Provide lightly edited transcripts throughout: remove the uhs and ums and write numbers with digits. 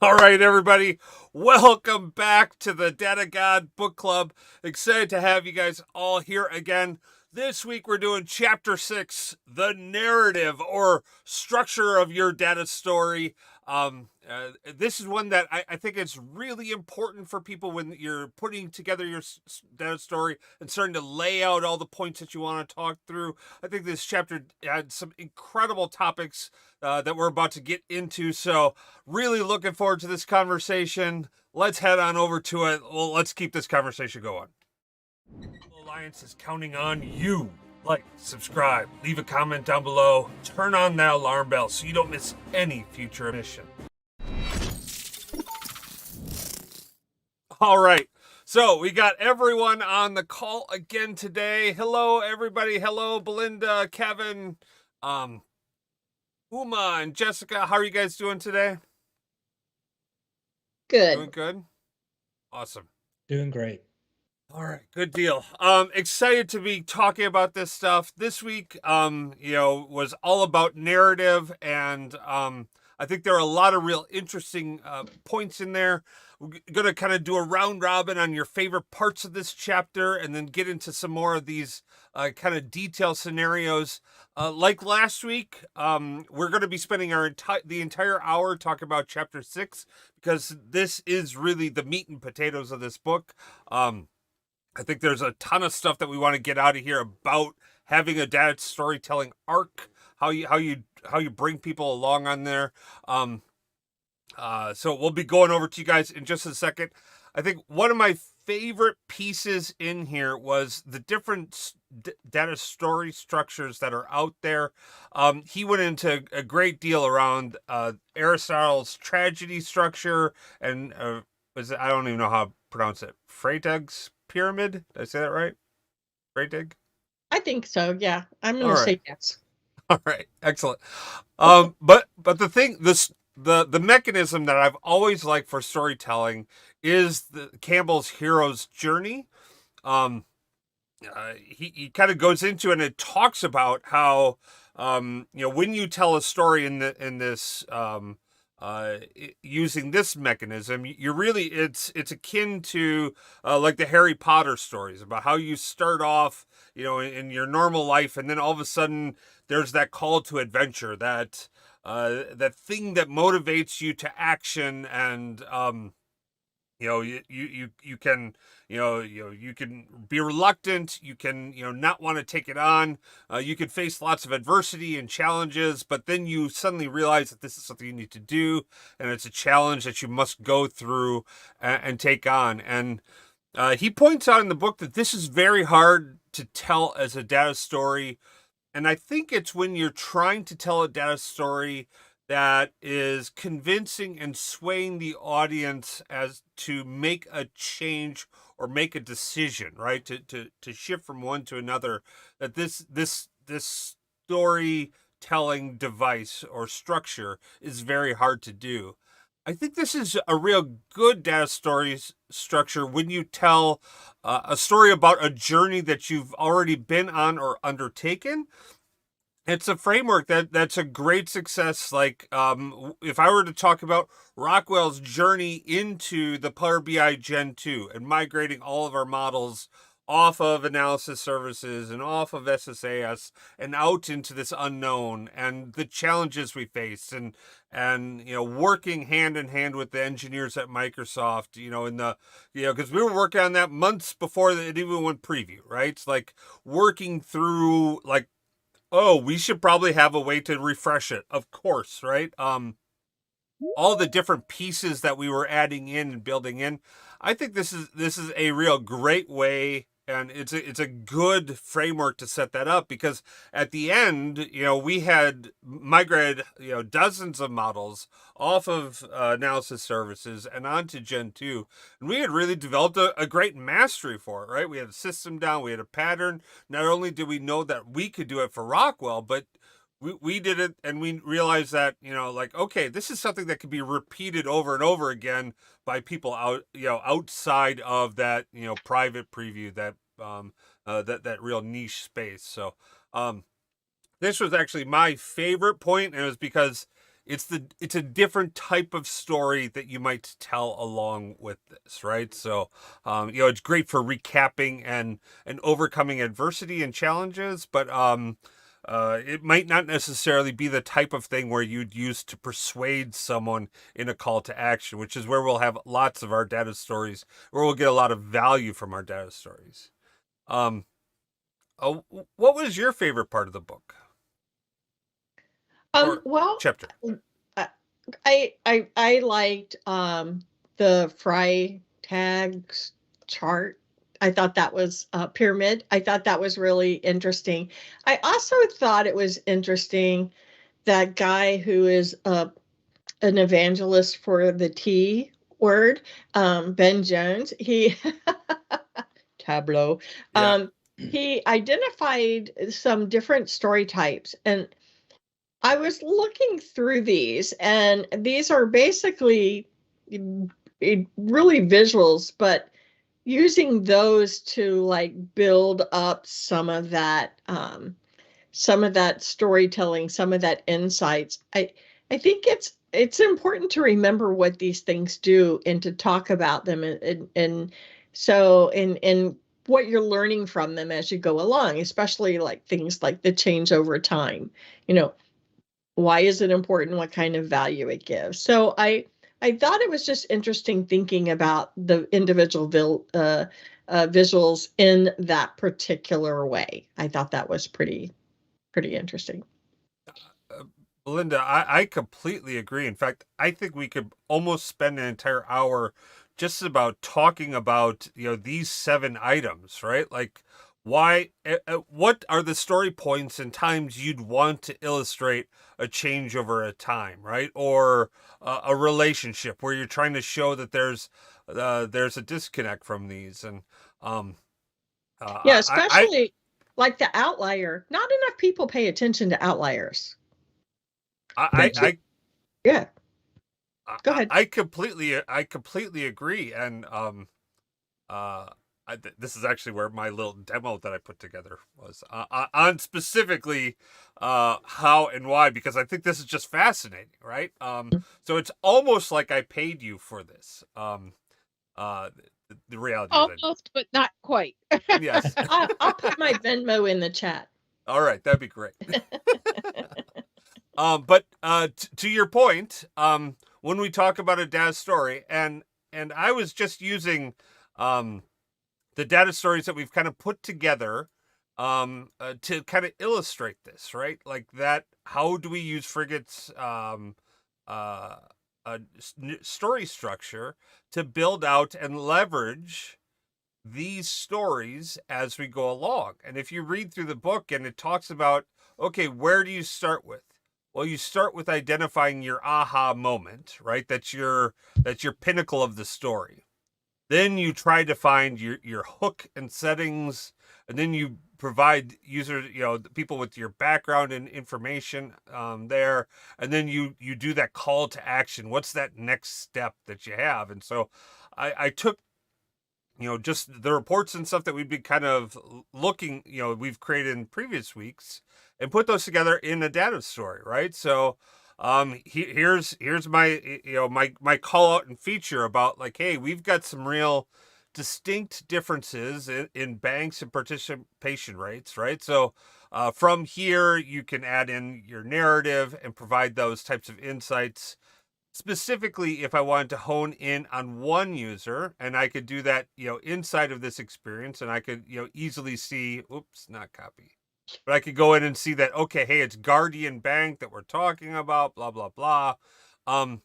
All right, everybody, welcome back to the Data God Book Club. Excited to have you guys all here again. This week we're doing Chapter 6, the narrative or structure of your data story. This is one that I think is really important for people when you're putting together your data story and starting to lay out all the points that you want to talk through. I think this chapter had some incredible topics that we're about to get into, so really looking forward to this conversation. Let's head on over to it. Well, let's keep this conversation going. Alliance is counting on you. Like, subscribe, leave a comment down below, turn on that alarm bell so you don't miss any future mission. All right. So we got everyone on the call again today. Hello, everybody. Hello, Belinda, Kevin, Uma, and Jessica. How are you guys doing today? Doing Good. good? Awesome. Doing great. All right, good deal. Excited to be talking about this stuff. This week, was all about narrative, and I think there are a lot of real interesting points in there. We're gonna kind of do a round robin on your favorite parts of this chapter, and then get into some more of these kind of detailed scenarios. Like last week, we're going to be spending the entire hour talking about Chapter 6 because this is really the meat and potatoes of this book. I think there's a ton of stuff that we want to get out of here about having a data storytelling arc, how you bring people along on there. So we'll be going over to you guys in just a second. I think one of my favorite pieces in here was the different data story structures that are out there. He went into a great deal around Aristotle's tragedy structure and I don't even know how to pronounce it. Freytag's pyramid. Did I say that right? Freytag? I think so. Yeah. I'm going All to right. say yes. All right. Excellent. But the thing, the mechanism that I've always liked for storytelling is Campbell's hero's journey. He kind of goes into it and it talks about how when you tell a story in this using this mechanism, you're really it's akin to like the Harry Potter stories about how you start off in your normal life, and then all of a sudden there's that call to adventure, that thing that motivates you to action, and you can you can be reluctant, you can not want to take it on, you can face lots of adversity and challenges, but then you suddenly realize that this is something you need to do, and it's a challenge that you must go through and take on. And he points out in the book that this is very hard to tell as a data story, and I think it's when you're trying to tell a data story that is convincing and swaying the audience as to make a change or make a decision, right? To shift from one to another. That this storytelling device or structure is very hard to do. I think this is a real good data story structure when you tell a story about a journey that you've already been on or undertaken. It's a framework that's a great success. Like, if I were to talk about Rockwell's journey into the Power BI Gen 2 and migrating all of our models off of analysis services and off of SSAS and out into this unknown, and the challenges we faced, and working hand in hand with the engineers at Microsoft, in the because we were working on that months before it even went preview, right? It's like working through, like, oh, we should probably have a way to refresh it. Of course, right? All the different pieces that we were adding in and building in. I think this is a real great way, and it's a good framework to set that up, because at the end, we had migrated dozens of models off of analysis services and onto Gen 2, and we had really developed a great mastery for it, right? We had a system down, we had a pattern. Not only did we know that we could do it for Rockwell, but we did it, and we realized that like, okay, this is something that could be repeated over and over again by people outside of that private preview, that that real niche space. So this was actually my favorite point, and it was because it's a different type of story that you might tell along with this, right? So, it's great for recapping and overcoming adversity and challenges, but it might not necessarily be the type of thing where you'd use to persuade someone in a call to action, which is where we'll have lots of our data stories, where we'll get a lot of value from our data stories. Um, what was your favorite part of the book or Well, chapter? uh, I liked the Freytag's chart. I thought that was pyramid. I thought that was really interesting. I also thought it was interesting that guy who is an evangelist for the T word, Ben Jones. He tableau. Yeah. He identified some different story types, and I was looking through these, and these are basically really visuals, but using those to like build up some of that storytelling, some of that insights. I think it's important to remember what these things do and to talk about them, and so and what you're learning from them as you go along, especially like things like the change over time. You know, why is it important? What kind of value it gives? So I thought it was just interesting thinking about the individual visuals in that particular way. I thought that was pretty interesting. Uh, Belinda, I completely agree. In fact, I think we could almost spend an entire hour just about talking about, these 7 items, right? Like, what are the story points and times you'd want to illustrate a change over a time, right? Or a relationship where you're trying to show that there's a disconnect from these. And um, Yeah, I, especially like the outlier. Not enough people pay attention to outliers. I, But I, yeah, go I ahead. I completely agree, and uh, this is actually where my little demo that I put together was on specifically how and why, because I think this is just fascinating, right? So it's almost like I paid you for this. The reality is I did. Almost, but not quite. Yes. I'll put my Venmo in the chat. All right, that'd be great. But to your point, when we talk about a data story, and I was just using um, the data stories that we've kind of put together to kind of illustrate this, right? Like that. How do we use Frigate's uh, story structure to build out and leverage these stories as we go along? And if you read through the book and it talks about, okay, where do you start with? Well, you start with identifying your aha moment, right? That's your pinnacle of the story. Then you try to find your hook and settings, and then you provide users, the people with your background and information there, and then you do that call to action. What's that next step that you have? And so I took just the reports and stuff that we've been kind of looking, we've created in previous weeks and put those together in a data story, right? So here's my my call out and feature about like, hey, we've got some real distinct differences in banks and participation rates, right? So from here you can add in your narrative and provide those types of insights. Specifically, if I wanted to hone in on one user, and I could do that, inside of this experience, and I could, easily see, oops, not copy, but I could go in and see that, okay, hey, it's Guardian Bank that we're talking about, blah, blah, blah. And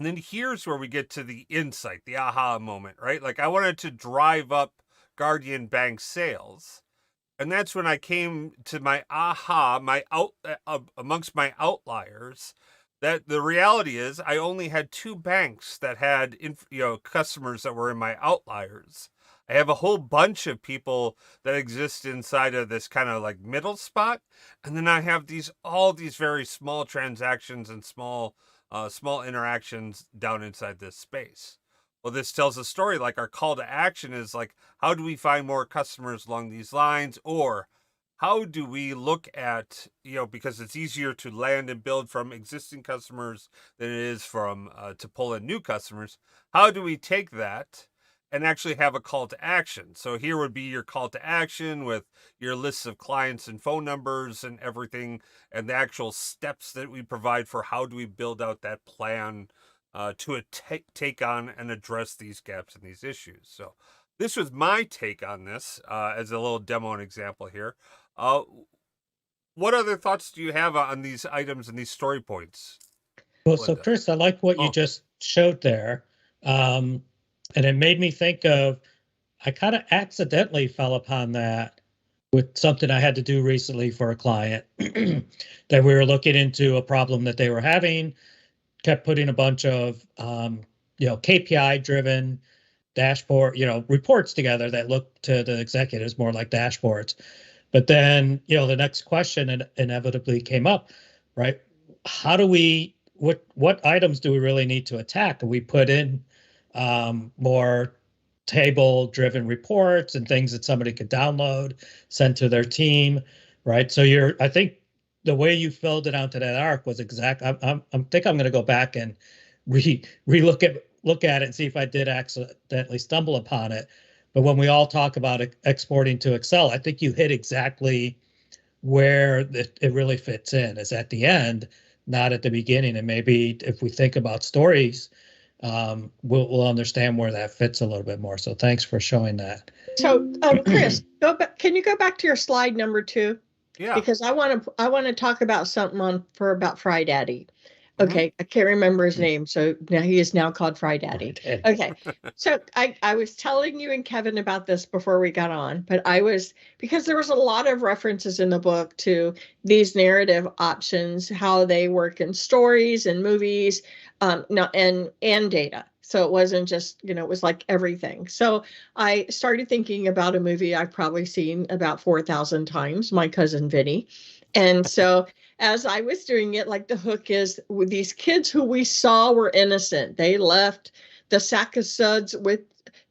then here's where we get to the insight, the aha moment, right? Like I wanted to drive up Guardian Bank sales. And that's when I came to my aha, my out amongst my outliers. That the reality is, I only had 2 banks that had customers that were in my outliers. I have a whole bunch of people that exist inside of this kind of like middle spot, and then I have all these very small transactions and small interactions down inside this space. Well, this tells a story. Like our call to action is like, how do we find more customers along these lines, or how do we look at, because it's easier to land and build from existing customers than it is from to pull in new customers. How do we take that and actually have a call to action? So here would be your call to action with your lists of clients and phone numbers and everything, and the actual steps that we provide for how do we build out that plan to take on and address these gaps and these issues. So this was my take on this as a little demo and example here. Uh, what other thoughts do you have on these items and these story points, Well, so Linda? Chris, I like what you Oh, just showed there. And it made me think of, I kind of accidentally fell upon that with something I had to do recently for a client that we were looking into a problem that they were having, kept putting a bunch of, KPI driven dashboard, reports together that look to the executives more like dashboards. But then, the next question inevitably came up, right? How do we, what items do we really need to attack? And we put in more table-driven reports and things that somebody could download, send to their team, right? So I think the way you filled it onto that arc was exact. I think I'm going to go back and look at it and see if I did accidentally stumble upon it. But when we all talk about exporting to Excel, I think you hit exactly where it really fits in, is at the end, not at the beginning. And maybe if we think about stories, we'll understand where that fits a little bit more. So thanks for showing that. So, Chris, go back. Can you go back to your slide number 2? yeah. Because I want to talk about something about Fry Daddy. Mm-hmm. Okay, I can't remember his name, so now he is now called Fry Daddy. Okay, so I was telling you and Kevin about this before we got on, but because there was a lot of references in the book to these narrative options, how they work in stories and movies, and data. So it wasn't just, it was like everything. So I started thinking about a movie I've probably seen about 4,000 times, My Cousin Vinny. And so as I was doing it, like the hook is with these kids who we saw were innocent. They left the sack of suds with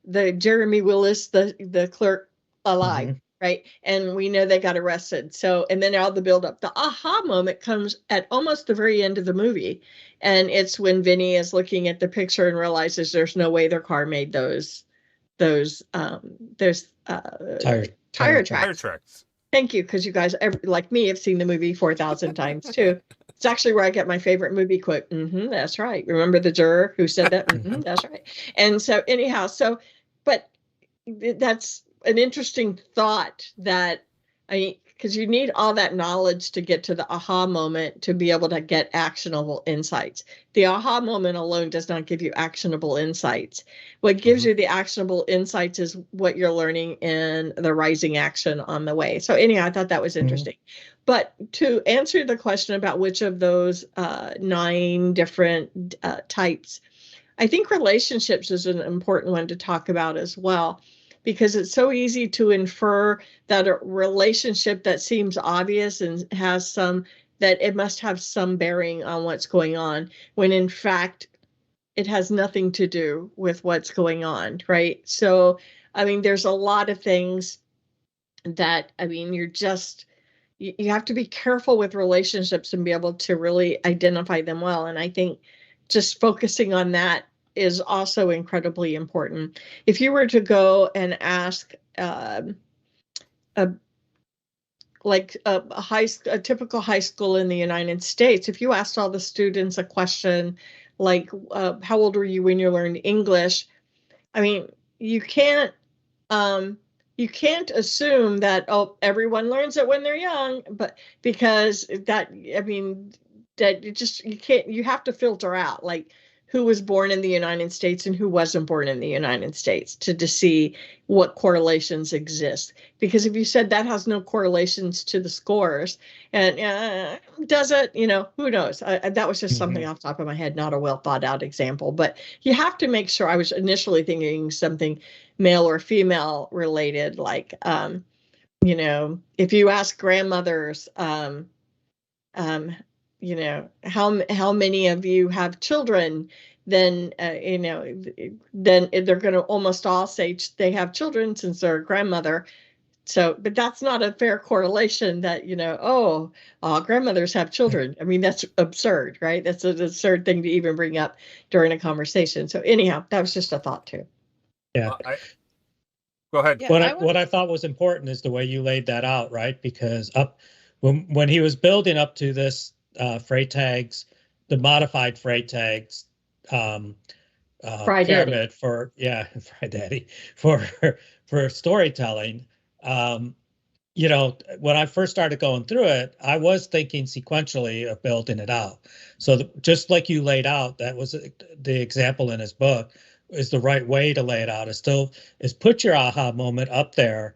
the Jeremy Willis, the clerk, alive. Mm-hmm. Right. And we know they got arrested. So, and then all the buildup, the aha moment comes at almost the very end of the movie. And it's when Vinny is looking at the picture and realizes there's no way their car made those tire tracks. Thank you, because you guys, like me, have seen the movie 4,000 times too. It's actually where I get my favorite movie quote. That's right. Remember the juror who said that? That's right. And so anyhow, but that's an interesting thought that, because you need all that knowledge to get to the aha moment to be able to get actionable insights. The aha moment alone does not give you actionable insights. What gives you the actionable insights is what you're learning in the rising action on the way. So anyhow, I thought that was interesting. But to answer the question about which of those 9 different types, I think relationships is an important one to talk about as well, because it's so easy to infer that a relationship that seems obvious and that it must have some bearing on what's going on, when in fact it has nothing to do with what's going on, right? So, there's a lot of things that, you have to be careful with relationships and be able to really identify them well. And I think just focusing on that is also incredibly important. If you were to go and ask a typical high school in the United States, if you asked all the students a question like, how old were you when you learned English? You can't assume that, everyone learns it when they're young, but because you have to filter out like who was born in the United States and who wasn't born in the United States to see what correlations exist. Because if you said that has no correlations to the scores, and does it, who knows? That was just something off the top of my head, not a well thought out example. But you have to make sure. I was initially thinking something male or female related, like, if you ask grandmothers, how many of you have children, then then they're going to almost all say they have children since they're a grandmother. So, but that's not a fair correlation that, grandmothers have children. I mean, that's absurd, right? That's an absurd thing to even bring up during a conversation. So anyhow, that was just a thought too. Yeah. Go ahead. Yeah, What I thought was important is the way you laid that out, right? Because when he was building up to this freight tags, the modified freight tags Fry Daddy. pyramid for Fry Daddy for storytelling. When I first started going through it, I was thinking sequentially of building it out. So just like you laid out, that was the example in his book, is the right way to lay it out. Is put your aha moment up there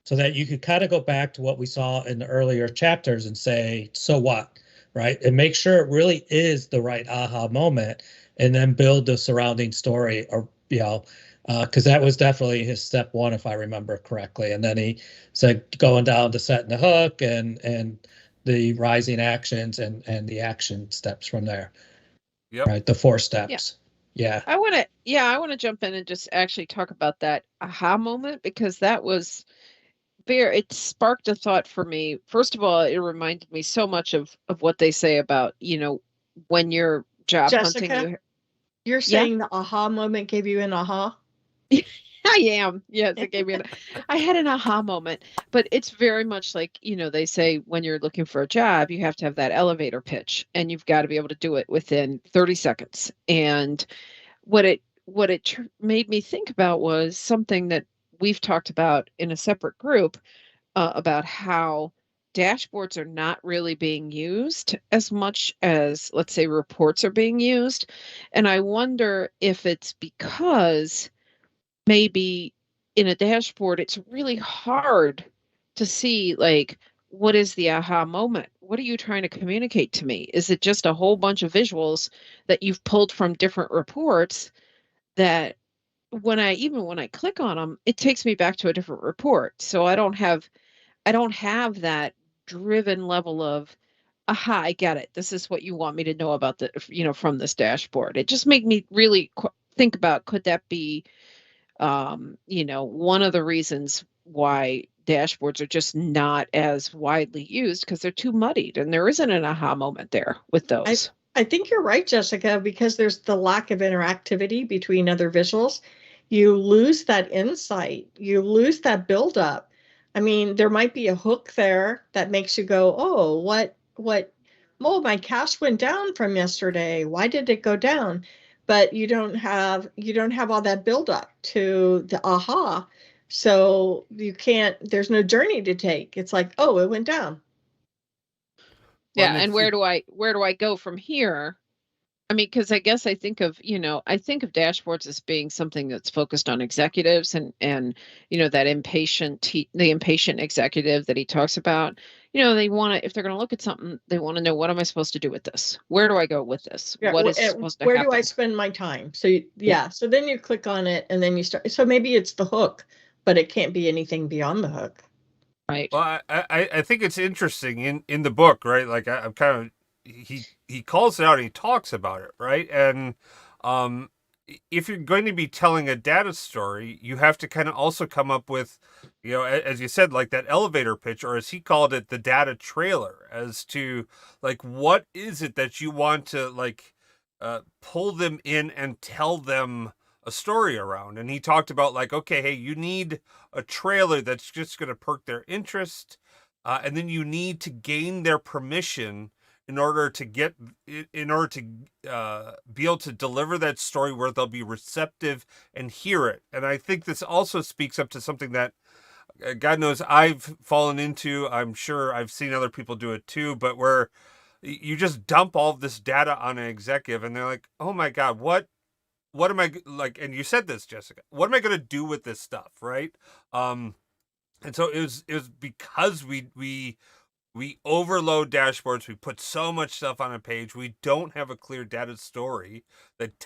so that you could kind of go back to what we saw in the earlier chapters and say, so what, right? And make sure it really is the right aha moment, and then build the surrounding story, or because that was definitely his step one, if I remember correctly. And then he said going down to setting the hook and the rising actions and the action steps from there. Yep. Right, the 4 steps. Yeah. I want to jump in and just actually talk about that aha moment, because that was it sparked a thought for me. First of all, it reminded me so much of what they say about, when you're job Jessica, hunting. You're saying the aha moment gave you an aha? I am. Yes, it gave me I had an aha moment, but it's very much like, they say when you're looking for a job, you have to have that elevator pitch, and you've got to be able to do it within 30 seconds. And what it made me think about was something that we've talked about in a separate group, about how dashboards are not really being used as much as, let's say, reports are being used. And I wonder if it's because maybe in a dashboard, it's really hard to see, like, what is the aha moment? What are you trying to communicate to me? Is it just a whole bunch of visuals that you've pulled from different reports that when I click on them, it takes me back to a different report. So I don't have that driven level of, aha, I get it. This is what you want me to know about from this dashboard. It just made me really think about, could that be, one of the reasons why dashboards are just not as widely used, because they're too muddied and there isn't an aha moment there with those. I think you're right, Jessica, because there's the lack of interactivity between other visuals. You lose that insight. You lose that buildup. I mean, there might be a hook there that makes you go, oh, oh, my cash went down from yesterday. Why did it go down? But you don't have all that buildup to the aha. So there's no journey to take. It's like, oh, it went down. Yeah, and where do I go from here? I mean, because I guess I think of dashboards as being something that's focused on executives and that the impatient executive that he talks about. They want to, if they're going to look at something, they want to know, what am I supposed to do with this? Where do I go with this? Yeah, what is supposed to where happen? do I spend my time? So so then you click on it and then you start. So maybe it's the hook, but it can't be anything beyond the hook. Right. Well, I think it's interesting in the book, right? Like I'm kind of, he calls it out and he talks about it, right? And if you're going to be telling a data story, you have to kind of also come up with, as you said, like that elevator pitch, or as he called it, the data trailer, as to like, what is it that you want to like pull them in and tell them a story around. And he talked about like, okay, hey, you need a trailer that's just going to perk their interest. And then you need to gain their permission in order to be able to deliver that story where they'll be receptive and hear it. And I think this also speaks up to something that God knows I've fallen into. I'm sure I've seen other people do it too, but where you just dump all of this data on an executive and they're like, oh my God, what am I like? And you said this, Jessica, what am I going to do with this stuff? Right. And so it was because we overload dashboards. We put so much stuff on a page. We don't have a clear data story that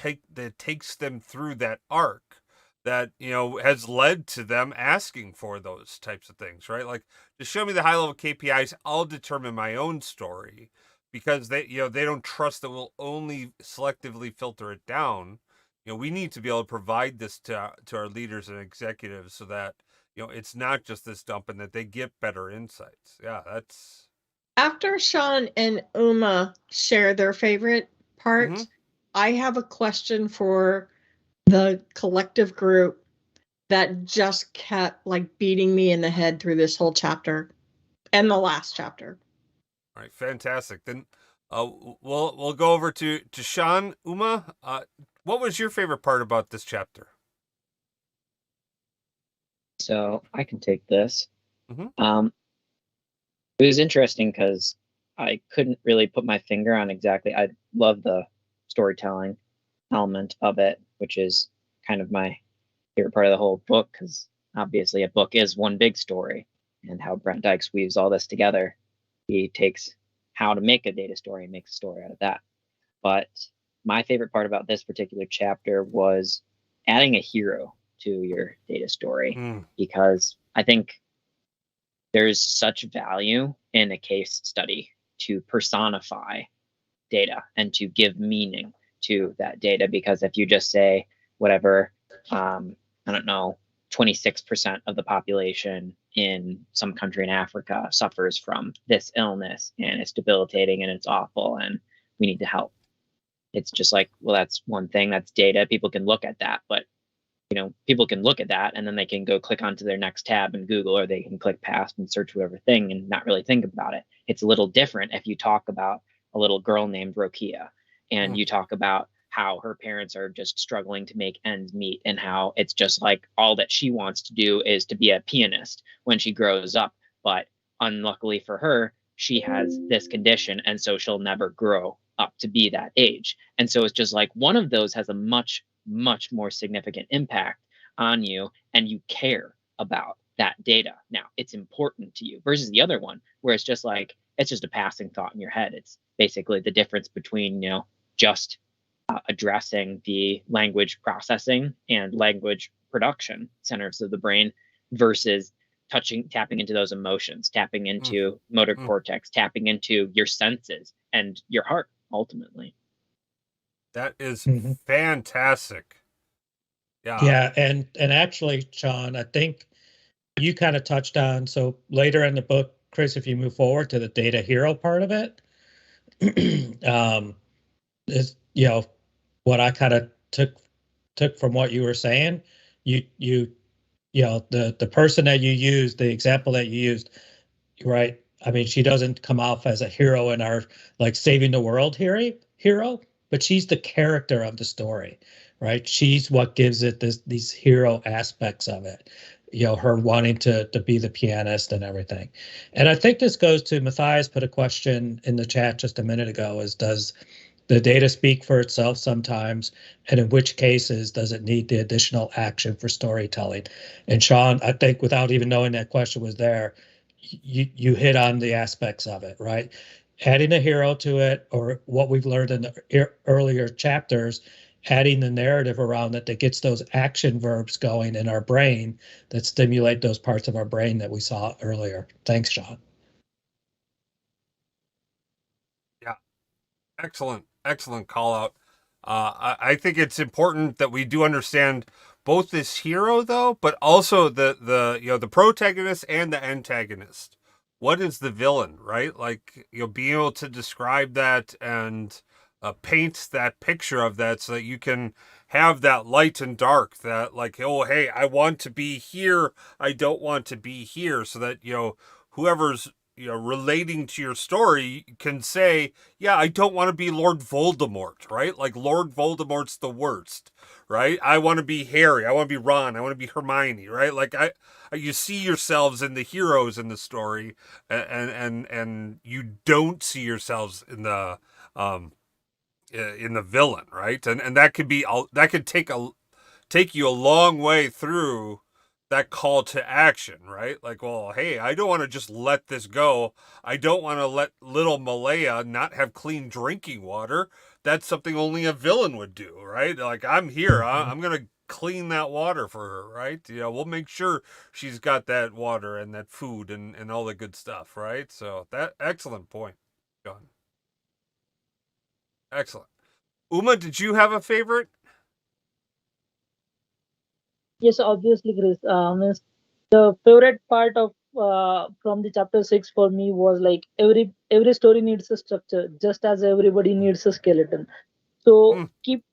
takes them through that arc that, has led to them asking for those types of things, right? Like, just show me the high level KPIs. I'll determine my own story, because they don't trust that we'll only selectively filter it down. We need to be able to provide this to our leaders and executives so that, it's not just this dump, and that they get better insights. Yeah, that's After Sean and Uma share their favorite parts, I have a question for the collective group that just kept like beating me in the head through this whole chapter and the last chapter. all right. Fantastic. Then we'll go over to Sean. Uma, what was your favorite part about this chapter? So I can take this. Mhm. It was interesting because I couldn't really put my finger on exactly. I love the storytelling element of it, which is kind of my favorite part of the whole book, because obviously a book is one big story, and how Brent Dykes weaves all this together. He takes how to make a data story and makes a story out of that. But my favorite part about this particular chapter was adding a hero to your data story, because I think there's such value in a case study to personify data and to give meaning to that data. Because if you just say whatever, I don't know, 26% of the population in some country in Africa suffers from this illness and it's debilitating and it's awful and we need to help. It's just like, well, that's one thing, that's data. People can look at that, but people can look at that and then they can go click onto their next tab in Google, or they can click past and search whatever thing and not really think about it. It's a little different if you talk about a little girl named Rokia and you talk about how her parents are just struggling to make ends meet, and how it's just like all that she wants to do is to be a pianist when she grows up. But unluckily for her, she has this condition, and so she'll never grow up to be that age. And so it's just like one of those has a much more significant impact on you, and you care about that data. Now, it's important to you, versus the other one where it's just like, it's just a passing thought in your head. It's basically the difference between, just addressing the language processing and language production centers of the brain versus tapping into those emotions, tapping into motor cortex, tapping into your senses and your heart ultimately. That is fantastic. Yeah. Yeah, and actually, Sean, I think you kind of touched on, so later in the book, Chris, if you move forward to the data hero part of it, is what I kind of took from what you were saying. The person that you used, the example that you used, right? I mean, she doesn't come off as a hero in our like saving the world hero, but she's the character of the story, right? She's what gives it these hero aspects of it. Her wanting to be the pianist and everything. And I think this goes to Matthias put a question in the chat just a minute ago, is does the data speak for itself sometimes, and in which cases does it need the additional action for storytelling? And Sean, I think without even knowing that question was there, you hit on the aspects of it, right? Adding a hero to it, or what we've learned in the earlier chapters, adding the narrative around it that gets those action verbs going in our brain that stimulate those parts of our brain that we saw earlier. Thanks, Sean. Yeah. Excellent call out. I think it's important that we do understand both this hero though, but also the protagonist and the antagonist. What is the villain, right? Like, being able to describe that and paint that picture of that, so that you can have that light and dark, that like, oh, hey, I want to be here, I don't want to be here, so that whoever's relating to your story can say, yeah, I don't want to be Lord Voldemort, right? Like, Lord Voldemort's the worst, right? I want to be Harry, I want to be Ron, I want to be Hermione, right? Like, you see yourselves in the heroes in the story, and you don't see yourselves in the villain, right? And that could take you a long way through that call to action, right? Like, well, hey, I don't want to just let this go. I don't want to let little Malaya not have clean drinking water. That's something only a villain would do, right? Like, I'm here. I'm going to clean that water for her, right? We'll make sure she's got that water and that food and all the good stuff, right? So that excellent point, John. Excellent. Uma, did you have a favorite? Yes, obviously, Chris. the favorite part of from the chapter 6 for me was like every story needs a structure, just as everybody needs a skeleton. So Mm, keep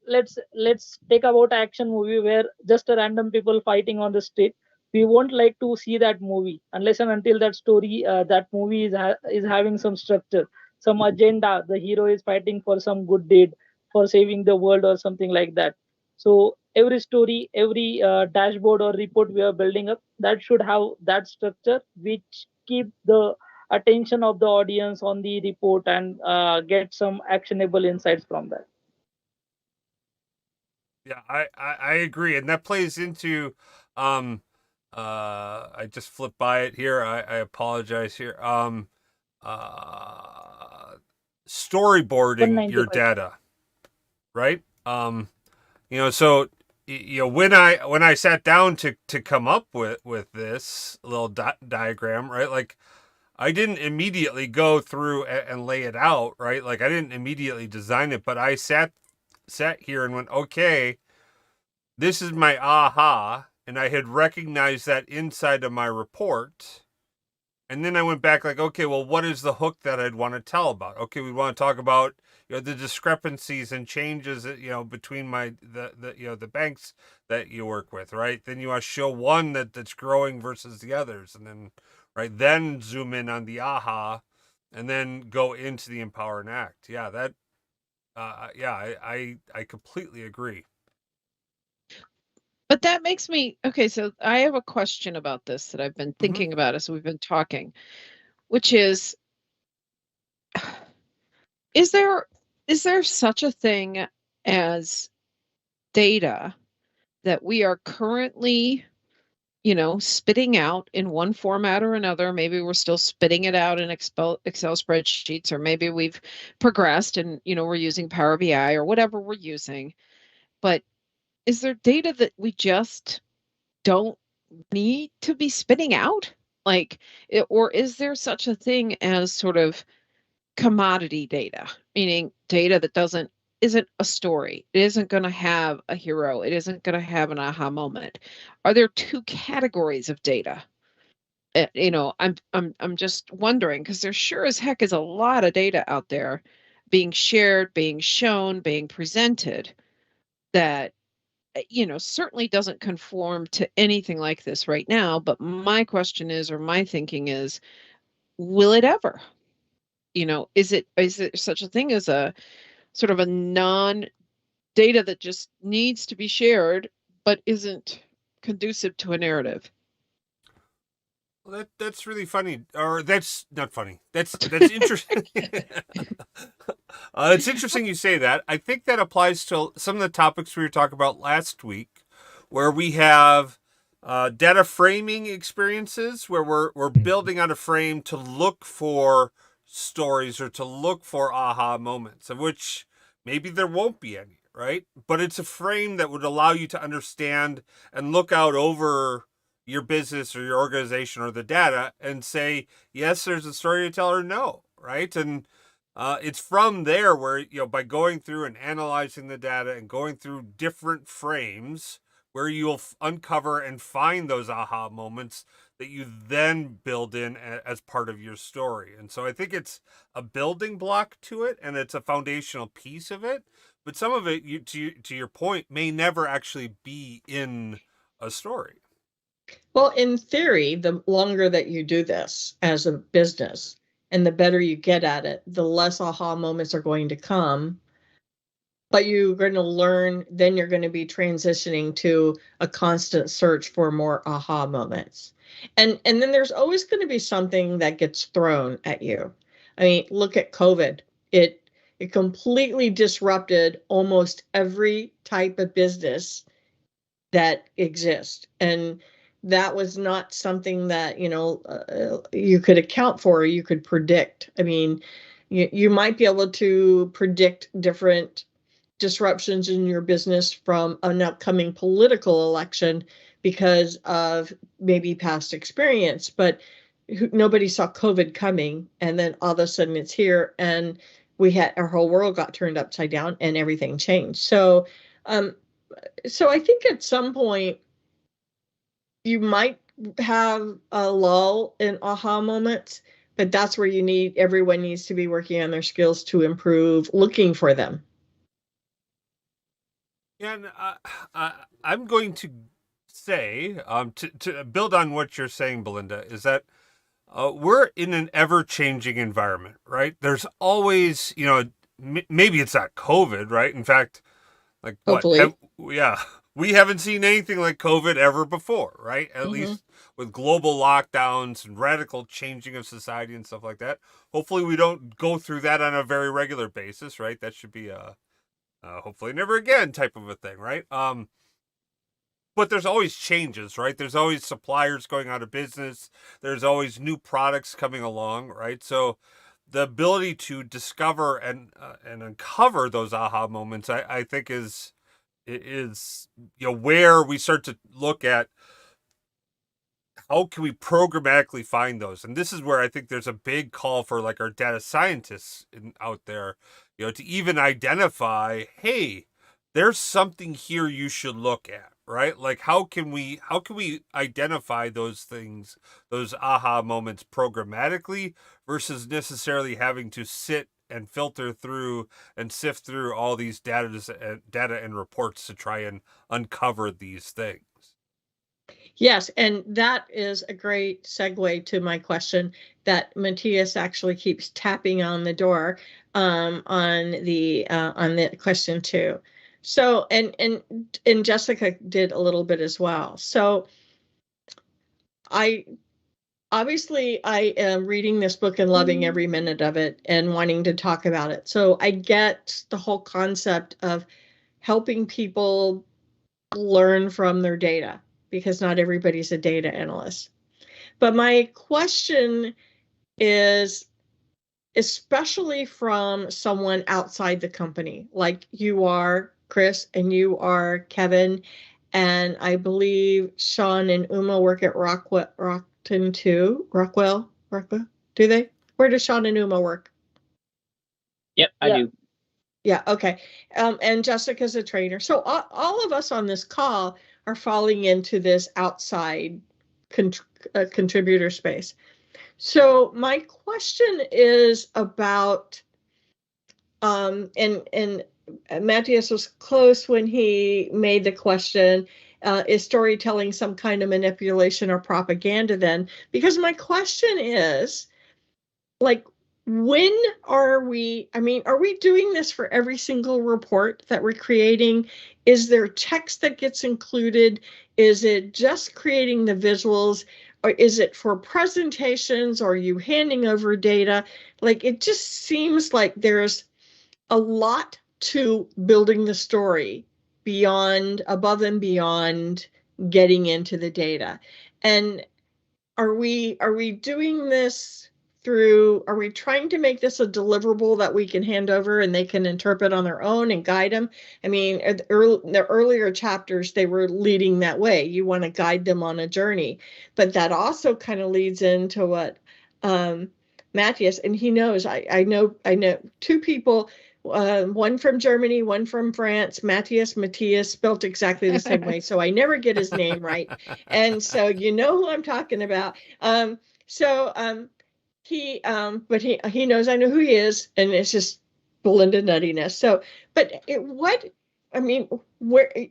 let's take about action movie where just a random people fighting on the street. We won't like to see that movie unless and until that story, that movie is having some structure, some agenda. The hero is fighting for some good deed, for saving the world or something like that. So every story, every dashboard or report we are building up, that should have that structure, which keep the attention of the audience on the report and get some actionable insights from that. yeah, I agree, and that plays into um I just flipped by it here. I apologize here. Uh Storyboarding your 195. data, right? So when I sat down to come up with this little diagram, right? Like I didn't immediately go through and lay it out, right? Like I didn't immediately design it, but I sat here and went, okay, this is my aha, and I had recognized that inside of my report. And then I went back like, okay, well, what is the hook that I'd want to tell about? Okay, we want to talk about the discrepancies and changes between the banks that you work with, right? Then you want to show one that's growing versus the others, and then zoom in on the aha, and then go into the empower and act. Yeah, that I completely agree. But that makes me okay. So I have a question about this that I've been Mm-hmm. thinking about as we've been talking, which is there such a thing as data that we are currently, spitting out in one format or another? Maybe we're still spitting it out in Excel spreadsheets, or maybe we've progressed and, we're using Power BI or whatever we're using. But is there data that we just don't need to be spitting out? Or is there such a thing as sort of commodity data, meaning data that isn't a story. It isn't going to have a hero. It isn't going to have an aha moment. Are there two categories of data? I'm just wondering, because there sure as heck is a lot of data out there being shared, being shown, being presented that certainly doesn't conform to anything like this right now. But my question is, or my thinking is, will it ever? Is it such a thing as a sort of a non data that just needs to be shared but isn't conducive to a narrative? Well, that's really funny, or that's not funny. That's interesting. It's interesting you say that. I think that applies to some of the topics we were talking about last week, where we have data framing experiences, where we're building out a frame to look for stories or to look for aha moments, of which maybe there won't be any, right? But it's a frame that would allow you to understand and look out over your business or your organization or the data and say, yes, there's a story to tell, or no, right? And it's from there where, by going through and analyzing the data and going through different frames, where you'll uncover and find those aha moments that you then build in as part of your story. And so I think it's a building block to it, and it's a foundational piece of it. But some of it, to your point, may never actually be in a story. Well, in theory, the longer that you do this as a business and the better you get at it, the less aha moments are going to come. But you're going to learn, then you're going to be transitioning to a constant search for more aha moments. And then there's always going to be something that gets thrown at you. I mean, look at COVID. It completely disrupted almost every type of business that exists. And that was not something that, you could account for, or you could predict. I mean, you might be able to predict different disruptions in your business from an upcoming political election because of maybe past experience, but nobody saw COVID coming, and then all of a sudden it's here, and our whole world got turned upside down and everything changed. So I think at some point you might have a lull in aha moments, but that's where everyone needs to be working on their skills to improve, looking for them. Yeah, and I'm going to say, to build on what you're saying, Belinda, is that we're in an ever-changing environment, right? There's always, maybe it's not COVID, right? In fact, like Hopefully. we haven't seen anything like COVID ever before, right? At least with global lockdowns and radical changing of society and stuff like that. Hopefully we don't go through that on a very regular basis, right? That should be hopefully never again type of a thing, right? But there's always changes, right? There's always suppliers going out of business. There's always new products coming along, right? So the ability to discover and uncover those aha moments, I think is where we start to look at how can we programmatically find those. And this is where I think there's a big call for like our data scientists out there, to even identify, hey, there's something here you should look at, right? Like how can we identify those things, those aha moments programmatically versus necessarily having to sit and filter through and sift through all these data and reports to try and uncover these things. Yes, and that is a great segue to my question that Matthias actually keeps tapping on the door on the question too. So and Jessica did a little bit as well. So I am reading this book and loving every minute of it and wanting to talk about it. So I get the whole concept of helping people learn from their data, because not everybody's a data analyst. But my question is, especially from someone outside the company, like you are, Chris, and you are, Kevin, and I believe Sean and Uma work at Rockton too. Rockwell? Do they? Where does Sean and Uma work? Yep, I do. Yeah, okay. And Jessica's a trainer. So all of us on this call are falling into this outside contributor space. So my question is about, and Matthias was close when he made the question, is storytelling some kind of manipulation or propaganda then? Because my question is, like, when are we doing this for every single report that we're creating? Is there text that gets included? Is it just creating the visuals? Or is it for presentations? Or are you handing over data? Like, it just seems like there's a lot to building the story above and beyond getting into the data. And are we doing this are we trying to make this a deliverable that we can hand over and they can interpret on their own and guide them? I mean, the earlier chapters, they were leading that way. You want to guide them on a journey. But that also kind of leads into what Matthias, and he knows, I know two people, one from Germany, one from France. Matthias spelled exactly the same way, so I never get his name right. And so you know who I'm talking about. But he knows I know who he is, and it's just Belinda nuttiness. So, but where do we?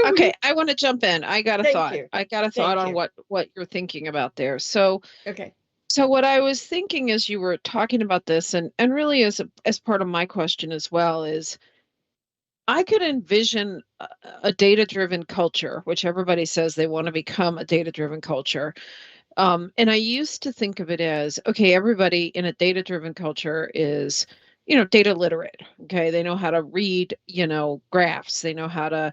Okay, I want to jump in. I got a Thank thought. you. I got a thought on what you're thinking about there. So, okay. So what I was thinking as you were talking about this, and really as part of my question as well, is I could envision a data-driven culture, which everybody says they want to become a data-driven culture. And I used to think of it as, okay, everybody in a data-driven culture is, data literate. Okay, they know how to read, graphs. They know how to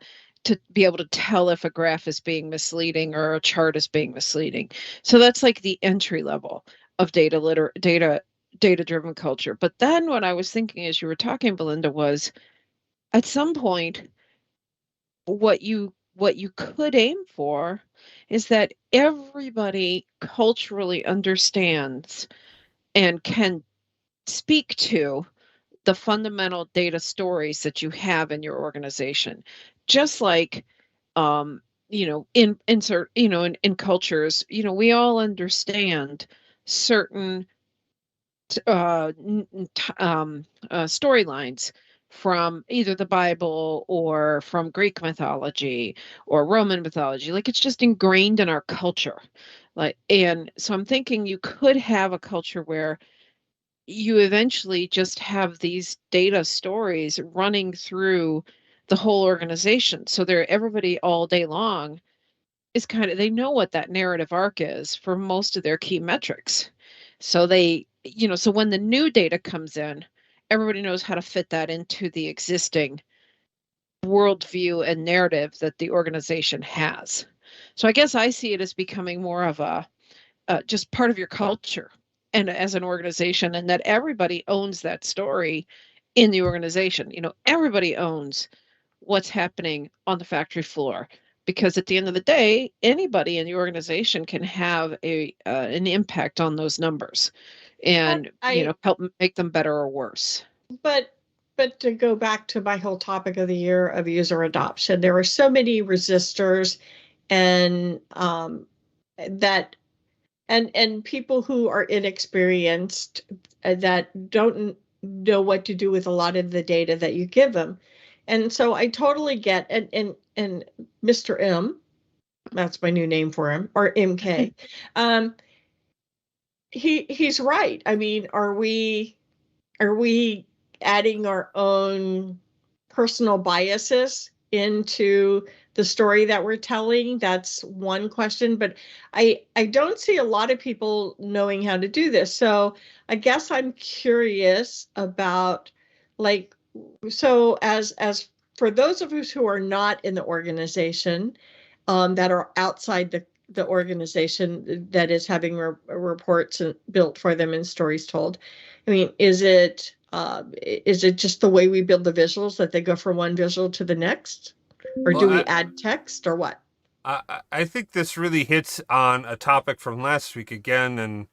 be able to tell if a graph is being misleading or a chart is being misleading. So that's like the entry level of data-driven culture. But then what I was thinking as you were talking, Belinda, was at some point what you could aim for is that everybody culturally understands and can speak to the fundamental data stories that you have in your organization. Just like insert, in cultures, we all understand certain storylines from either the Bible or from Greek mythology or Roman mythology. Like, it's just ingrained in our culture. And so I'm thinking you could have a culture where you eventually just have these data stories running through the whole organization. So everybody all day long is they know what that narrative arc is for most of their key metrics. So so when the new data comes in, everybody knows how to fit that into the existing worldview and narrative that the organization has. So I guess I see it as becoming more of a just part of your culture and as an organization, and that everybody owns that story in the organization. Everybody owns what's happening on the factory floor, because at the end of the day, anybody in the organization can have an impact on those numbers and help make them better or worse. But to go back to my whole topic of the year of user adoption, there are so many resistors and that and people who are inexperienced that don't know what to do with a lot of the data that you give them. And so I totally get, and Mr. M, that's my new name for him, or MK, he's right. I mean, are we adding our own personal biases into the story that we're telling? That's one question, but I don't see a lot of people knowing how to do this. So I guess I'm curious about, like, so as for those of us who are not in the organization, that are outside the organization that is having reports built for them and stories told. I mean, is it just the way we build the visuals that they go from one visual to the next, or do we add text, or what? I think this really hits on a topic from last week again, and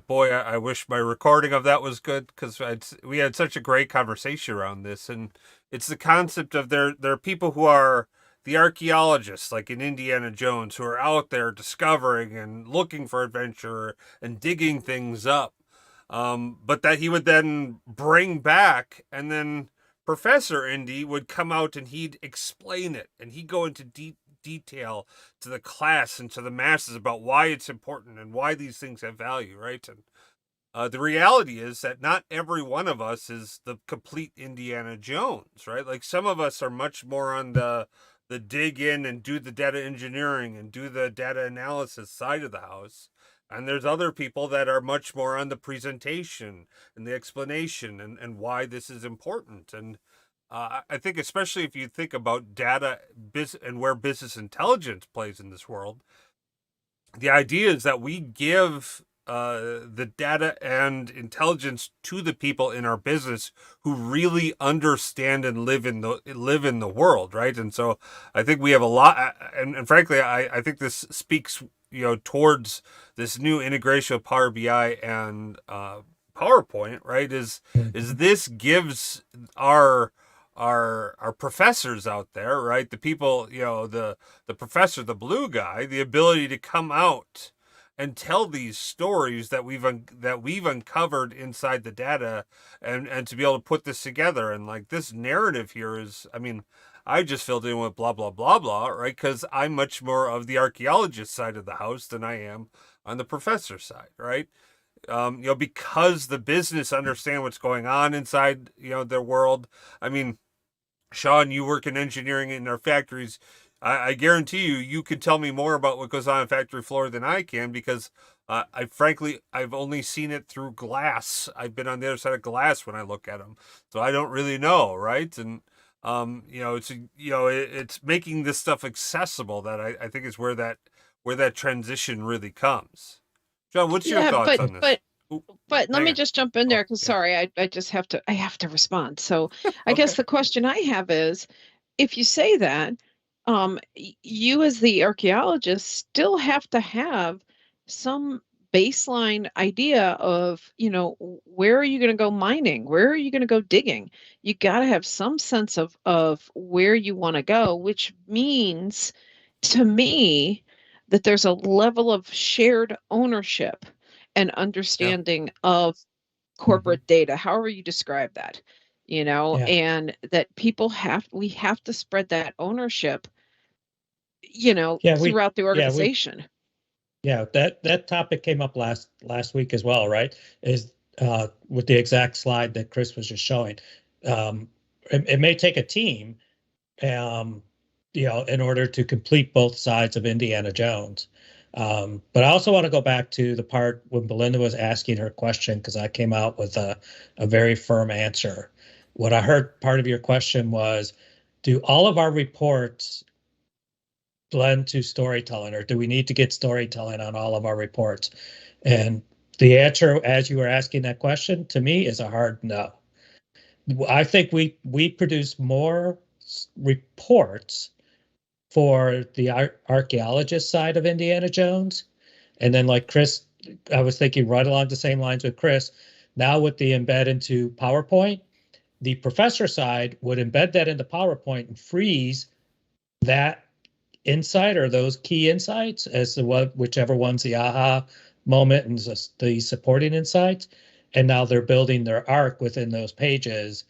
boy, I wish my recording of that was good, because we had such a great conversation around this, and it's the concept of there are people who are the archaeologists, like in Indiana Jones, who are out there discovering and looking for adventure and digging things up, but that he would then bring back, and then Professor Indy would come out and he'd explain it, and he'd go into deep detail to the class and to the masses about why it's important and why these things have value, right? And the reality is that not every one of us is the complete Indiana Jones, right? Like, some of us are much more on the dig in and do the data engineering and do the data analysis side of the house. And there's other people that are much more on the presentation and the explanation and why this is important. And I think, especially if you think about data and where business intelligence plays in this world, the idea is that we give the data and intelligence to the people in our business who really understand and live in the world, right? And so I think we have a lot, and frankly, I think this speaks towards this new integration of Power BI and PowerPoint, right? Is this gives our professors out there, right? The people, the professor, the blue guy, the ability to come out and tell these stories that we've uncovered inside the data, and to be able to put this together. And like, this narrative here is, I mean, I just filled in with blah, blah, blah, blah, right? Because I'm much more of the archaeologist side of the house than I am on the professor side, right? Because the business understand what's going on inside, their world. I mean, Sean, you work in engineering in our factories. I guarantee you can tell me more about what goes on factory floor than I can, because I've only seen it through glass. I've been on the other side of glass when I look at them, so I don't really know, right? And it's making this stuff accessible that I think is where that transition really comes. John, what's your thoughts on this? But let me just jump in there, because sorry, I just have to respond. So I guess the question I have is, if you say that, you as the archaeologist still have to have some baseline idea of, where are you going to go mining? Where are you going to go digging? You got to have some sense of where you want to go, which means to me, that there's a level of shared ownership and understanding of corporate data, however you describe that, Yeah. and that we have to spread that ownership, throughout the organization. That topic came up last week as well, right? Is with the exact slide that Chris was just showing. It may take a team, in order to complete both sides of Indiana Jones. But I also want to go back to the part when Belinda was asking her question, because I came out with a very firm answer. What I heard part of your question was, do all of our reports blend to storytelling, or do we need to get storytelling on all of our reports? And the answer, as you were asking that question, to me is a hard no. I think we produce more reports for the archaeologist side of Indiana Jones. And then, like Chris, I was thinking right along the same lines with Chris, now with the embed into PowerPoint, the professor side would embed that into PowerPoint and freeze that insight or those key insights as to whichever one's the aha moment and the supporting insights. And now they're building their arc within those pages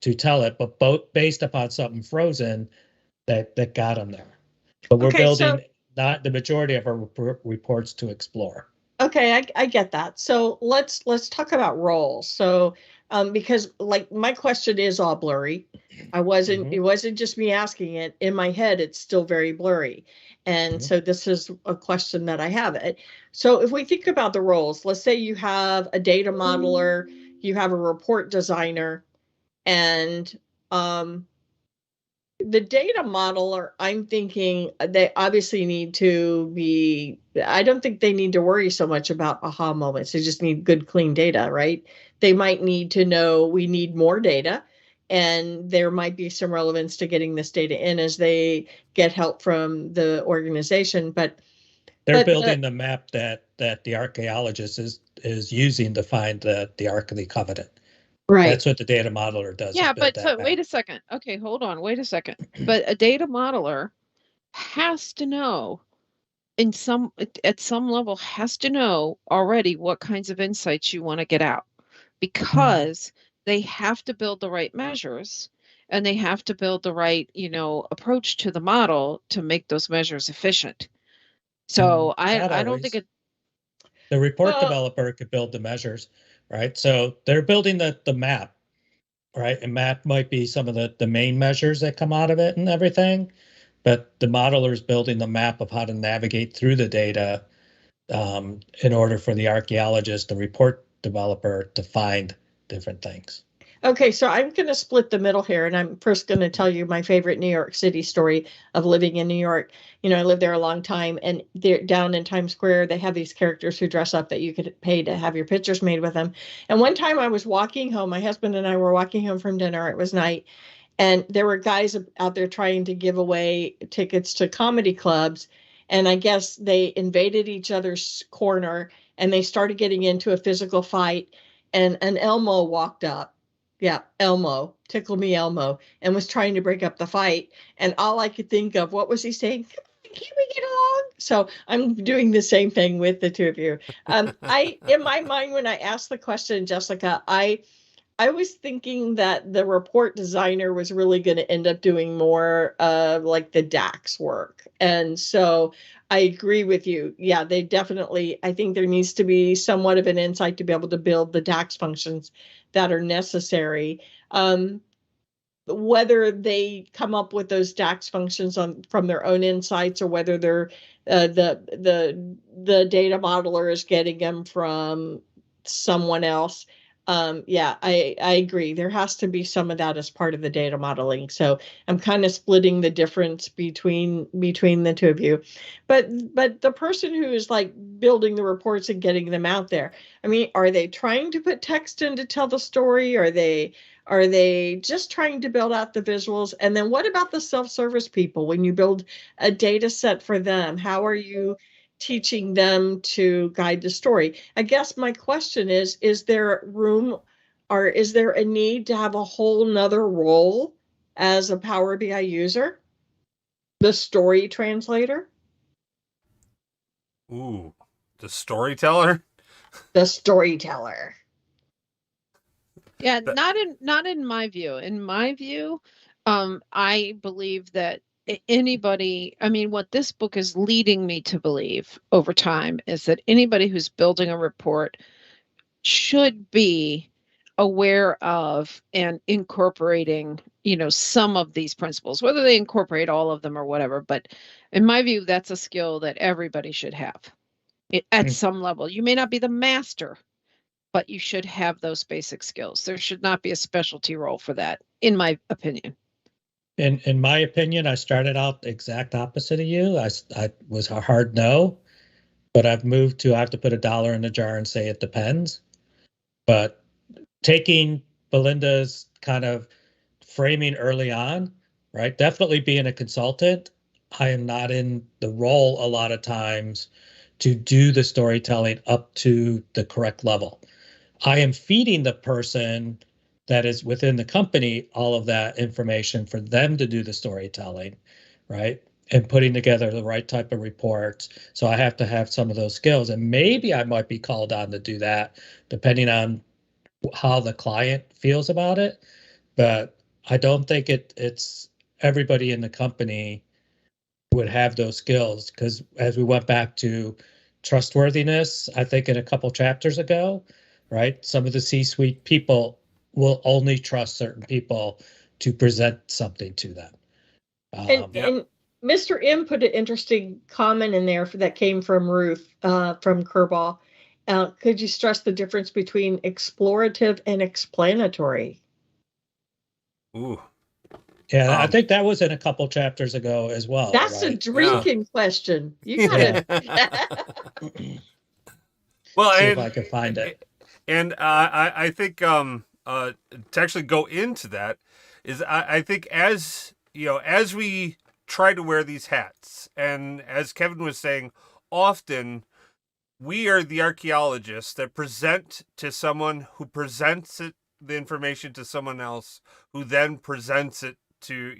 to tell it, but both based upon something frozen that got them there. But we're building not the majority of our reports to explore. Okay, I get that. So let's talk about roles. So because like my question is all blurry. It wasn't just me asking it. In my head, it's still very blurry. And so this is a question that I have. So if we think about the roles, let's say you have a data modeler, you have a report designer, and the data modeler, I'm thinking they obviously need to be, I don't think they need to worry so much about aha moments. They just need good, clean data, right? They might need to know we need more data, and there might be some relevance to getting this data in as they get help from the organization. But they're building the map that the archaeologist is using to find the Ark of the Covenant. Right. That's what the data modeler does. Yeah, but so wait a second. Okay, hold on. Wait a second. But a data modeler has to know at some level has to know already what kinds of insights you want to get out, because they have to build the right measures and they have to build the right, approach to the model to make those measures efficient. So I don't think the report developer could build the measures, right? So they're building the map, right? And map might be some of the main measures that come out of it and everything, but the modeler is building the map of how to navigate through the data in order for the archaeologist, the report developer, to find different things. Okay, so I'm going to split the middle here, and I'm first going to tell you my favorite New York City story of living in New York. I lived there a long time, and they're down in Times Square, they have these characters who dress up that you could pay to have your pictures made with them. And one time I was walking home, my husband and I were walking home from dinner, it was night, and there were guys out there trying to give away tickets to comedy clubs. And I guess they invaded each other's corner, and they started getting into a physical fight, and an Elmo walked up. Yeah, Elmo, tickle me Elmo, and was trying to break up the fight. And all I could think of, what was he saying? Can we get along? So I'm doing the same thing with the two of you. In my mind, when I asked the question, Jessica, I was thinking that the report designer was really going to end up doing more of like the DAX work. And so I agree with you. Yeah, they definitely, I think there needs to be somewhat of an insight to be able to build the DAX functions that are necessary. Whether they come up with those DAX functions from their own insights, or whether they're the data modeler is getting them from someone else. Yeah, I agree. There has to be some of that as part of the data modeling. So I'm kind of splitting the difference between the two of you. But the person who is like building the reports and getting them out there, I mean, are they trying to put text in to tell the story? Are they just trying to build out the visuals? And then what about the self-service people? When you build a data set for them, how are you teaching them to guide the story? I guess my question is there room, or is there a need to have a whole nother role as a Power BI user? The story translator? Ooh, the storyteller? The storyteller. Yeah, That- not in my view. In my view, I believe that anybody, I mean, what this book is leading me to believe over time is that anybody who's building a report should be aware of and incorporating, some of these principles, whether they incorporate all of them or whatever. But in my view, that's a skill that everybody should have at some level. You may not be the master, but you should have those basic skills. There should not be a specialty role for that, in my opinion. In my opinion, I started out the exact opposite of you. I was a hard no, but I've moved to I have to put $1 in the jar and say it depends. But taking Belinda's kind of framing early on, right? Definitely being a consultant, I am not in the role a lot of times to do the storytelling up to the correct level. I am feeding the person that is within the company all of that information for them to do the storytelling, right? And putting together the right type of reports. So I have to have some of those skills. And maybe I might be called on to do that depending on how the client feels about it. But I don't think it's everybody in the company would have those skills, because as we went back to trustworthiness, I think in a couple chapters ago, right? Some of the C-suite people will only trust certain people to present something to them. And Mr. M put an interesting comment in there that came from Ruth from Kerbal. Could you stress the difference between explorative and explanatory? Ooh. Yeah, I think that was in a couple chapters ago as well. That's right? a drinking question. You gotta. Well, See and if I can find it. And I think to actually go into that is I think as as we try to wear these hats, and as Kevin was saying, often we are the archaeologists that present to someone who presents the information to someone else, who then presents it to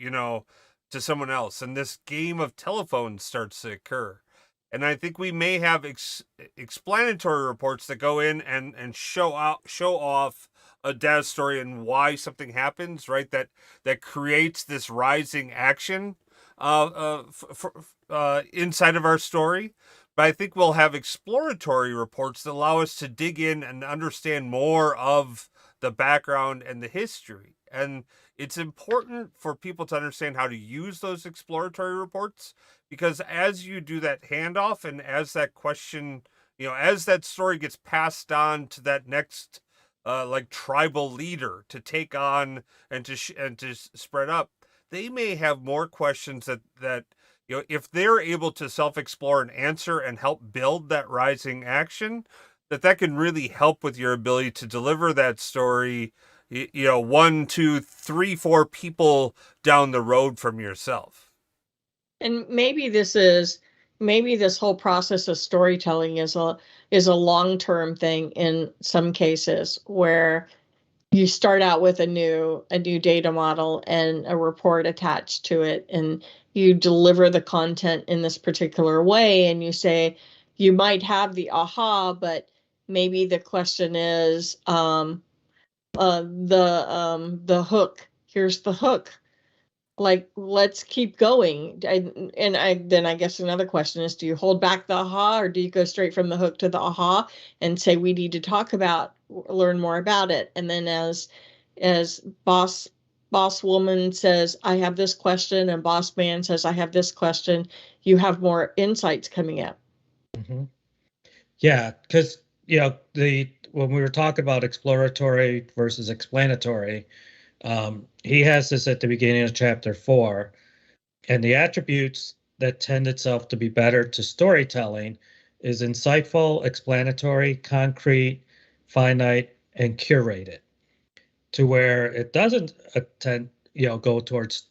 to someone else, and this game of telephone starts to occur. And I think we may have explanatory reports that go in and show off a data story and why something happens, right? That creates this rising action inside of our story. But I think we'll have exploratory reports that allow us to dig in and understand more of the background and the history. And it's important for people to understand how to use those exploratory reports, because as you do that handoff and as that question, as that story gets passed on to that next like tribal leader to take on and to spread up, they may have more questions that if they're able to self-explore and answer and help build that rising action, that can really help with your ability to deliver that story 1, 2, 3, 4 people down the road from yourself. And maybe this whole process of storytelling is a long-term thing in some cases, where you start out with a new data model and a report attached to it, and you deliver the content in this particular way, and you say you might have the aha, but maybe the question is the hook. Here's the hook. Like, let's keep going. Then I guess another question is, do you hold back the aha, or do you go straight from the hook to the aha and say we need to learn more about it? And then as boss woman says, I have this question, and boss man says, I have this question, you have more insights coming up. Mm-hmm. Yeah, because when we were talking about exploratory versus explanatory, he has this at the beginning of chapter 4, and the attributes that tend itself to be better to storytelling is insightful, explanatory, concrete, finite, and curated. To where it doesn't go towards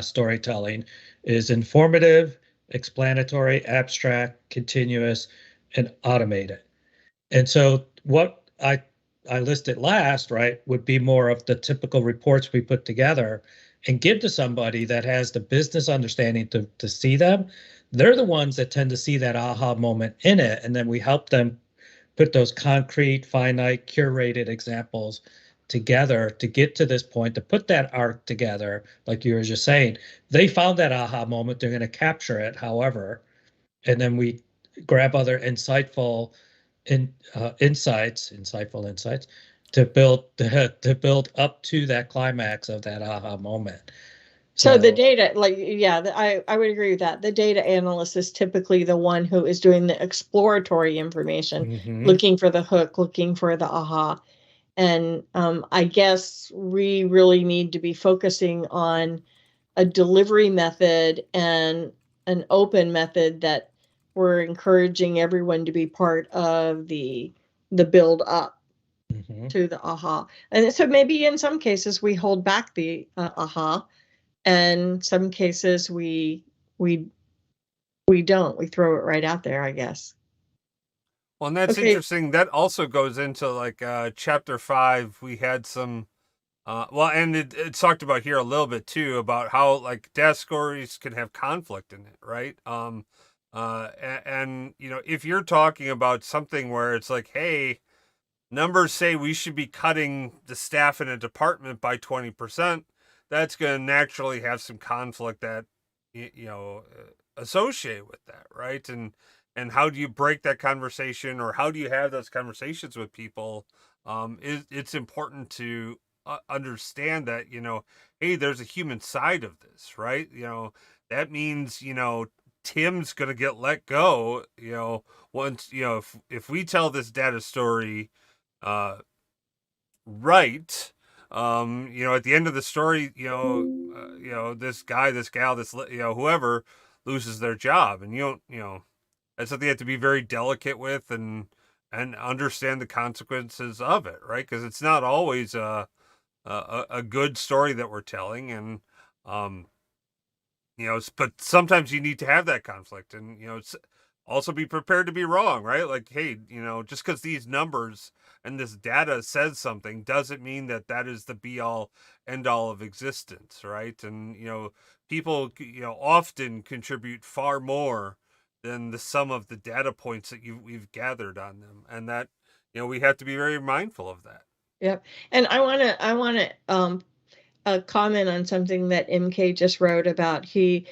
storytelling is informative, explanatory, abstract, continuous, and automated. And so what I listed last, right, would be more of the typical reports we put together and give to somebody that has the business understanding to see them, they're the ones that tend to see that aha moment in it. And then we help them put those concrete, finite, curated examples together to get to this point, to put that arc together, like you were just saying. They found that aha moment, they're going to capture it, however, and then we grab other insightful insights to build up to that climax of that aha moment. So the data, I would agree with that. The data analyst is typically the one who is doing the exploratory information, looking for the hook, looking for the aha. And I guess we really need to be focusing on a delivery method and an open method that we're encouraging everyone to be part of the build up to the aha. And so maybe in some cases we hold back the aha, and some cases we don't. We throw it right out there, I guess. Well, and that's interesting. That also goes into like chapter 5. We had some and it's talked about here a little bit too, about how like data stories can have conflict in it, right? And you know, if you're talking about something where it's like, hey, numbers say we should be cutting the staff in a department by 20%, that's going to naturally have some conflict that associated with that, right? And how do you break that conversation, or how do you have those conversations with people? It's important to understand that, hey, there's a human side of this, right? That means, Tim's going to get let go, once, if we tell this data story, right, at the end of the story, this guy, this gal, this, whoever loses their job, and that's something you have to be very delicate with and understand the consequences of it, right? Because it's not always a good story that we're telling, and but sometimes you need to have that conflict, and also be prepared to be wrong, right? Like, hey, just because these numbers and this data says something doesn't mean that that is the be all end all of existence, right? And people often contribute far more than the sum of the data points that we've gathered on them, and that we have to be very mindful of that. Yep. And I want to comment on something that MK just wrote about. He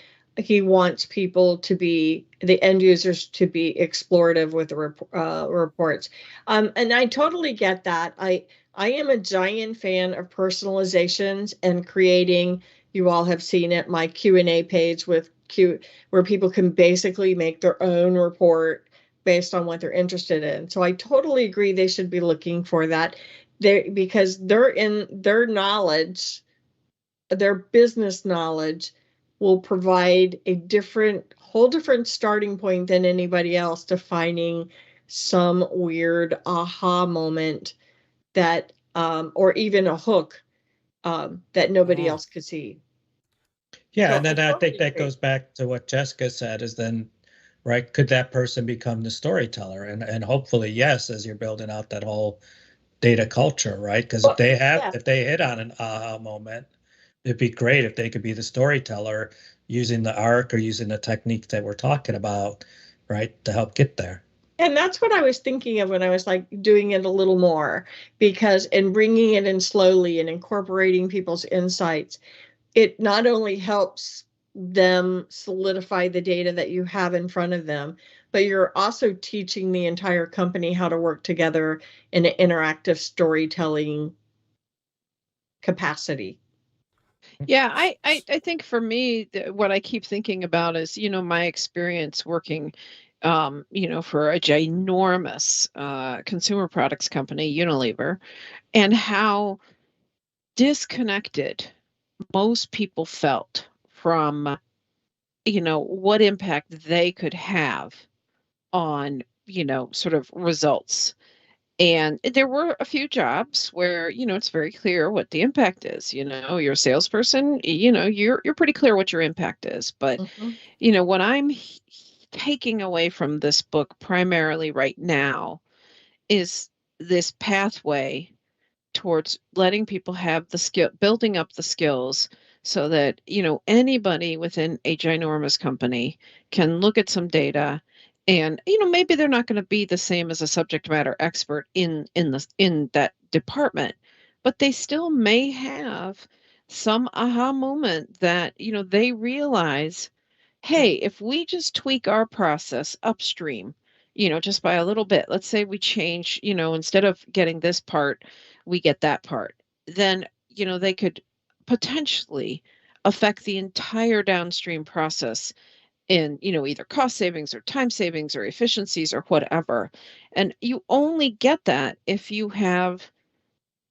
wants people to be, the end users to be explorative with the reports. And I totally get that. I am a giant fan of personalizations and creating, you all have seen it, my Q&A page with where people can basically make their own report based on what they're interested in. So I totally agree they should be looking for that. Because their knowledge, their business knowledge will provide a whole different starting point than anybody else to finding some weird aha moment that, or even a hook that nobody else could see. Yeah, so and then I think that goes back to what Jessica said, is then, right, could that person become the storyteller? And hopefully, yes, as you're building out that whole data culture, right? Because if they hit on an aha moment, it'd be great if they could be the storyteller using the arc or using the technique that we're talking about, right, to help get there. And that's what I was thinking of when I was like doing it a little more, because and bringing it in slowly and incorporating people's insights, it not only helps them solidify the data that you have in front of them, but you're also teaching the entire company how to work together in an interactive storytelling capacity. Yeah, I think for me, what I keep thinking about is, my experience working, for a ginormous consumer products company, Unilever, and how disconnected most people felt from, what impact they could have on, sort of results. And there were a few jobs where, it's very clear what the impact is. You're a salesperson, you're pretty clear what your impact is. But, what I'm taking away from this book primarily right now is this pathway towards letting people have the skill, building up the skills so that, anybody within a ginormous company can look at some data and, maybe they're not going to be the same as a subject matter expert in that department, but they still may have some aha moment that, they realize, hey, if we just tweak our process upstream, just by a little bit, let's say we change, instead of getting this part, we get that part, then, they could potentially affect the entire downstream process in, either cost savings or time savings or efficiencies or whatever. And you only get that if you have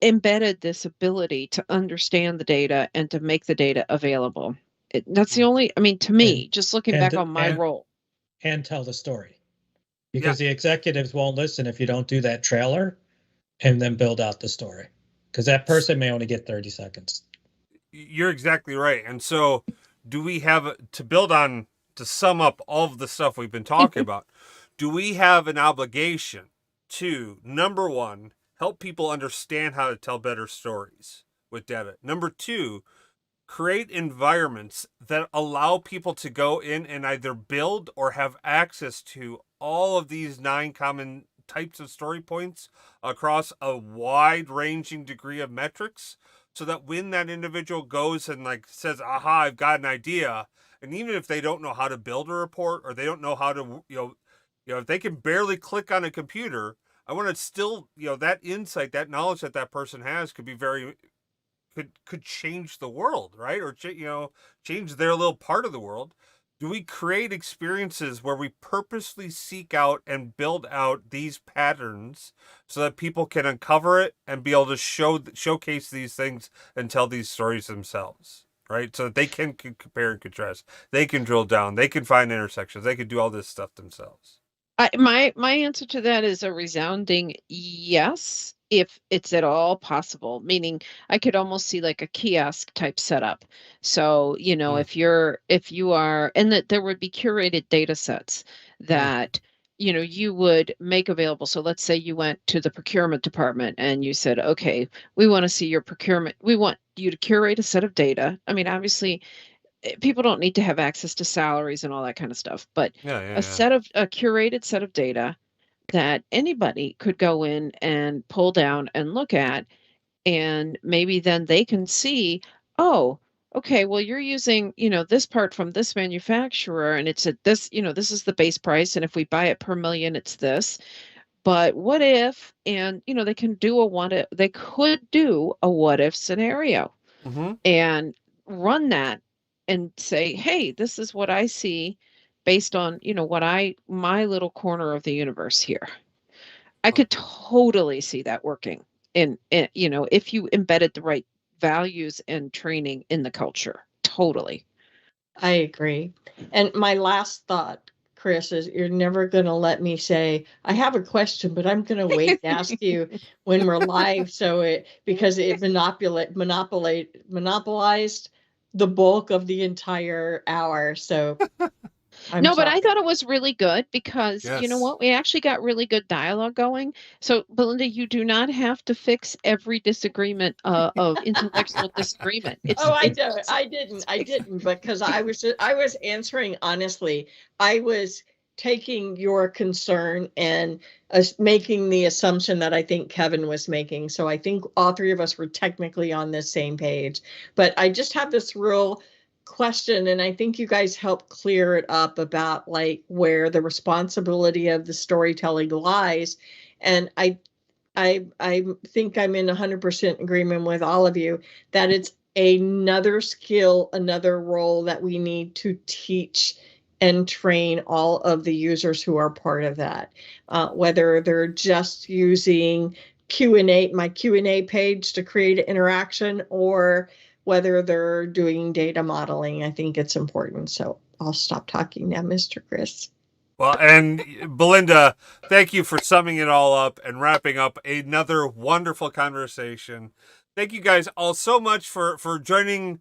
embedded this ability to understand the data and to make the data available. That's the only, I mean, to me, just looking back on my role. And tell the story. Because the executives won't listen if you don't do that trailer and then build out the story. Because that person may only get 30 seconds. You're exactly right. And so do we have, to build on, to sum up all of the stuff we've been talking about, do we have an obligation to, number one, help people understand how to tell better stories with data? Number two, create environments that allow people to go in and either build or have access to all of these 9 common types of story points across a wide-ranging degree of metrics, so that when that individual goes and says, aha, I've got an idea, and even if they don't know how to build a report, or they don't know how to, if they can barely click on a computer, I want to still, that insight, that knowledge that person has could be could change the world, right? Or change their little part of the world. Do we create experiences where we purposely seek out and build out these patterns so that people can uncover it and be able to showcase these things and tell these stories themselves, right? So that they can compare and contrast, they can drill down, they can find intersections, they can do all this stuff themselves. My answer to that is a resounding yes, if it's at all possible. Meaning, I could almost see like a kiosk type setup. So, if you are, and that there would be curated data sets that, you would make available. So let's say you went to the procurement department and you said, okay, we want to see your procurement. We want you to curate a set of data. I mean, obviously, people don't need to have access to salaries and all that kind of stuff, but a curated set of data that anybody could go in and pull down and look at, and maybe then they can see, oh, okay, well, you're using, this part from this manufacturer, and it's at this, this is the base price, and if we buy it per million, it's this. But what if, and they can do they could do a what if scenario, and run that and say, hey, this is what I see based on, my little corner of the universe here. I could totally see that working in, if you embedded the right values and training in the culture. Totally. I agree. And my last thought, Chris, is you're never going to let me say, I have a question, but I'm going to wait to ask you when we're live. Because it monopolized the bulk of the entire hour. So but I thought it was really good because you know what? We actually got really good dialogue going. So, Belinda, you do not have to fix every disagreement of intellectual disagreement. I didn't, because I was answering honestly. I was taking your concern and making the assumption that I think Kevin was making. So I think all three of us were technically on the same page. But I just have this real question, and I think you guys help clear it up about where the responsibility of the storytelling lies. And I think I'm in 100% agreement with all of you that it's another skill, another role that we need to teach and train all of the users who are part of that, whether they're just using my Q&A page to create an interaction, or whether they're doing data modeling. I think it's important. So I'll stop talking now, Mr. Chris. Well, and Belinda, thank you for summing it all up and wrapping up another wonderful conversation. Thank you guys all so much for joining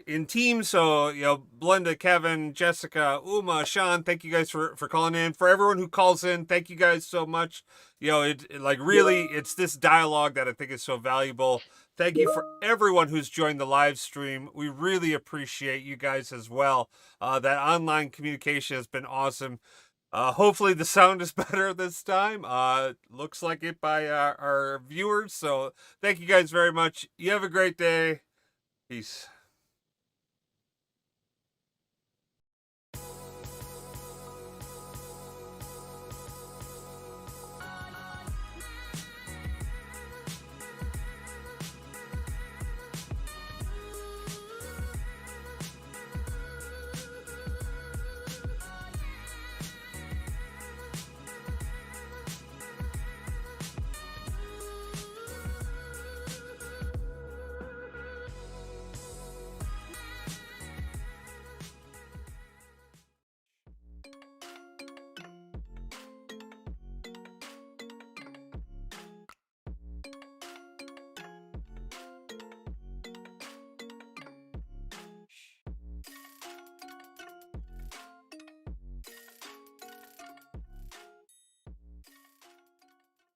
in teams. So, Belinda, Kevin, Jessica, Uma, Sean, thank you guys for calling in. For everyone who calls in, thank you guys so much. It's this dialogue that I think is so valuable. Thank you for everyone who's joined the live stream. We really appreciate you guys as well. That online communication has been awesome. Hopefully the sound is better this time. Looks like it by our viewers. So thank you guys very much. You have a great day. Peace.